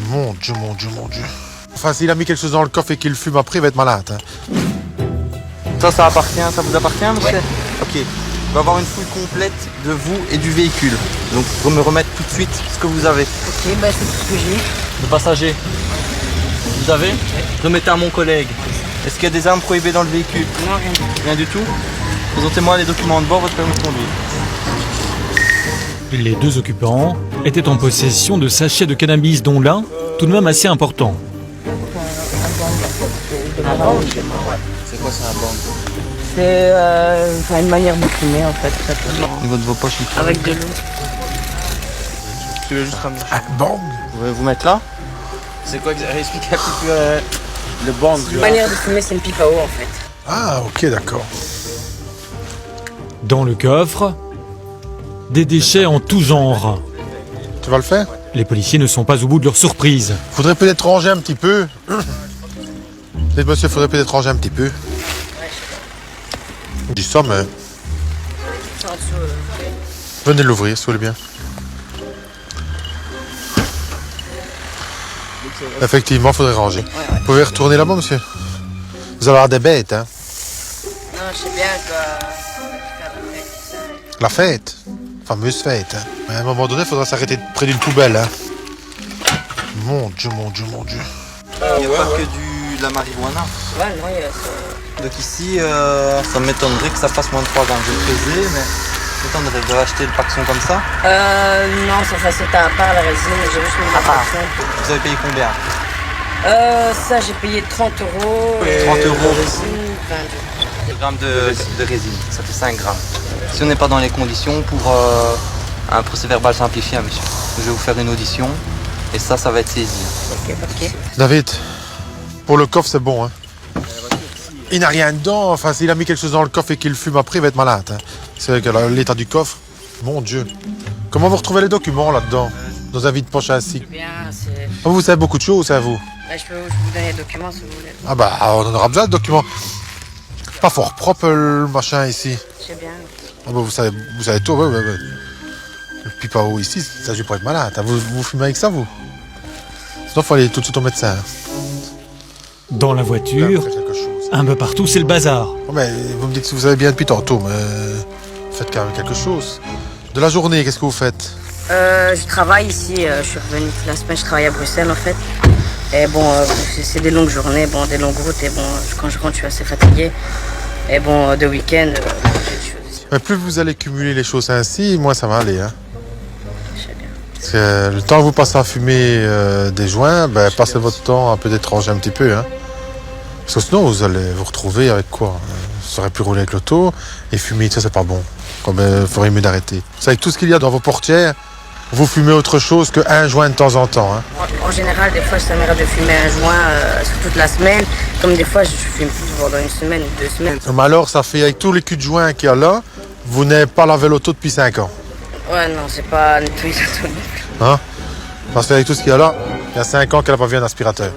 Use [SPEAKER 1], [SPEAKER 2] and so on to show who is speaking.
[SPEAKER 1] Mon Dieu, mon Dieu, mon Dieu. Enfin, s'il a mis quelque chose dans le coffre et qu'il le fume après, il va être malade. Hein.
[SPEAKER 2] Ça appartient, ça vous appartient, monsieur? Ouais. Ok. On va avoir une fouille complète de vous et du véhicule. Donc, vous me remettre tout de suite ce que vous avez.
[SPEAKER 3] Ok, bah c'est tout ce que j'ai.
[SPEAKER 2] Le passager. Vous avez? Remettez à mon collègue. Est-ce qu'il y a des armes prohibées dans le véhicule?
[SPEAKER 3] Non, rien du tout.
[SPEAKER 2] Rien du tout? Présentez-moi les documents de bord, votre permis de conduire.
[SPEAKER 4] Les deux occupants étaient en possession de sachets de cannabis, dont l'un tout de même assez important.
[SPEAKER 3] Un bang?
[SPEAKER 2] C'est quoi ça, un bang?
[SPEAKER 3] C'est une manière de fumer en fait.
[SPEAKER 2] Au niveau de vos poches,
[SPEAKER 3] Avec de l'eau.
[SPEAKER 2] Tu veux juste ramener?
[SPEAKER 1] Un bang?
[SPEAKER 2] Vous pouvez vous mettre là? C'est quoi? Expliquez un petit peu le bang.
[SPEAKER 3] Une manière de fumer, c'est une pipe à eau en fait.
[SPEAKER 1] Ah, ok, d'accord.
[SPEAKER 4] Dans le coffre, des déchets en tout genre.
[SPEAKER 1] Tu vas le faire?
[SPEAKER 4] Les policiers ne sont pas au bout de leur surprise.
[SPEAKER 1] Faudrait peut-être ranger un petit peu. Dites, monsieur, faudrait peut-être ranger un petit peu. Je dis ça, mais...
[SPEAKER 3] C'est en dessous.
[SPEAKER 1] Venez l'ouvrir, si vous voulez bien. Effectivement, faudrait ranger.
[SPEAKER 3] Ouais.
[SPEAKER 1] Vous pouvez retourner là-bas, monsieur? Vous allez avoir des bêtes, hein?
[SPEAKER 3] Non, je sais bien que...
[SPEAKER 1] La fête. Fameuse fête, hein? Mais à un moment donné, il faudra s'arrêter près d'une poubelle, hein? Mon Dieu, mon Dieu, mon Dieu.
[SPEAKER 2] Il n'y a pas que de la marijuana.
[SPEAKER 3] Ouais, non, il y a ça.
[SPEAKER 2] Donc ici, ça m'étonnerait que ça fasse moins de 3 ans. Je le faisais, mais ça m'étonnerait de racheter le paxon comme ça.
[SPEAKER 3] Non, ça c'était à part la résine, j'ai juste mis la fraction.
[SPEAKER 2] Vous avez payé combien?
[SPEAKER 3] Ça j'ai payé 30 €.
[SPEAKER 2] 30 €.
[SPEAKER 3] De résine,
[SPEAKER 2] 2 grammes de résine, ça fait 5 grammes. Si on n'est pas dans les conditions pour un procès verbal simplifié, monsieur, je vais vous faire une audition et ça va être saisi.
[SPEAKER 3] Ok.
[SPEAKER 1] David, pour le coffre, c'est bon, hein? Il n'a rien dedans. Enfin, s'il a mis quelque chose dans le coffre et qu'il le fume après, il va être malade. Hein. C'est que l'état du coffre, mon Dieu. Comment vous retrouvez les documents là-dedans? Dans un vide-poche ainsi?
[SPEAKER 3] Bien, c'est...
[SPEAKER 1] Oh, vous savez beaucoup de choses, c'est à vous?
[SPEAKER 3] Bah, je peux vous donner les documents si vous voulez.
[SPEAKER 1] Ah bah, on en aura besoin de documents. Pas fort propre le machin ici.
[SPEAKER 3] Je sais bien.
[SPEAKER 1] Ah bah, vous savez tout, ouais. Le pipe à eau ici, ça je pour être malade. Hein. Vous fumez avec ça, vous? Sinon, il faut aller tout de suite au médecin.
[SPEAKER 4] Dans la voiture,
[SPEAKER 1] Faites quelque chose.
[SPEAKER 4] un peu partout, c'est le bazar.
[SPEAKER 1] Oh, mais vous me dites que vous avez bien depuis tantôt, mais faites quand même quelque chose. De la journée, qu'est-ce que vous faites?
[SPEAKER 3] Je travaille ici, je suis revenue toute la semaine, je travaille à Bruxelles en fait. Et bon, c'est des longues journées, bon, des longues routes, et bon, quand je rentre, je suis assez fatigué. Et bon, de week-end,
[SPEAKER 1] Mais plus vous allez cumuler les choses ainsi, moins ça va aller. Hein.
[SPEAKER 3] je sais bien.
[SPEAKER 1] Parce que le temps que vous passez à fumer des joints, ben, passez votre temps à peut-être ranger un petit peu. Hein. Parce que sinon, vous allez vous retrouver avec quoi? Vous aurez pu rouler avec l'auto et fumer, ça c'est pas bon. Il faudrait mieux d'arrêter. C'est avec tout ce qu'il y a dans vos portières, vous fumez autre chose qu'un joint de temps en temps. Hein.
[SPEAKER 3] En général, des fois, ça m'arrive de fumer un joint sur toute la semaine. Comme des fois, je fume plus pendant une semaine ou 2 semaines.
[SPEAKER 1] Mais alors, ça fait avec tous les culs de joint qu'il y a là, vous n'avez pas lavé l'auto depuis 5 ans.
[SPEAKER 3] Ouais, non, c'est pas nettoyer l'auto non plus.
[SPEAKER 1] Hein? Parce qu'avec tout ce qu'il y a là, il y a 5 ans qu'elle n'a pas vu un aspirateur.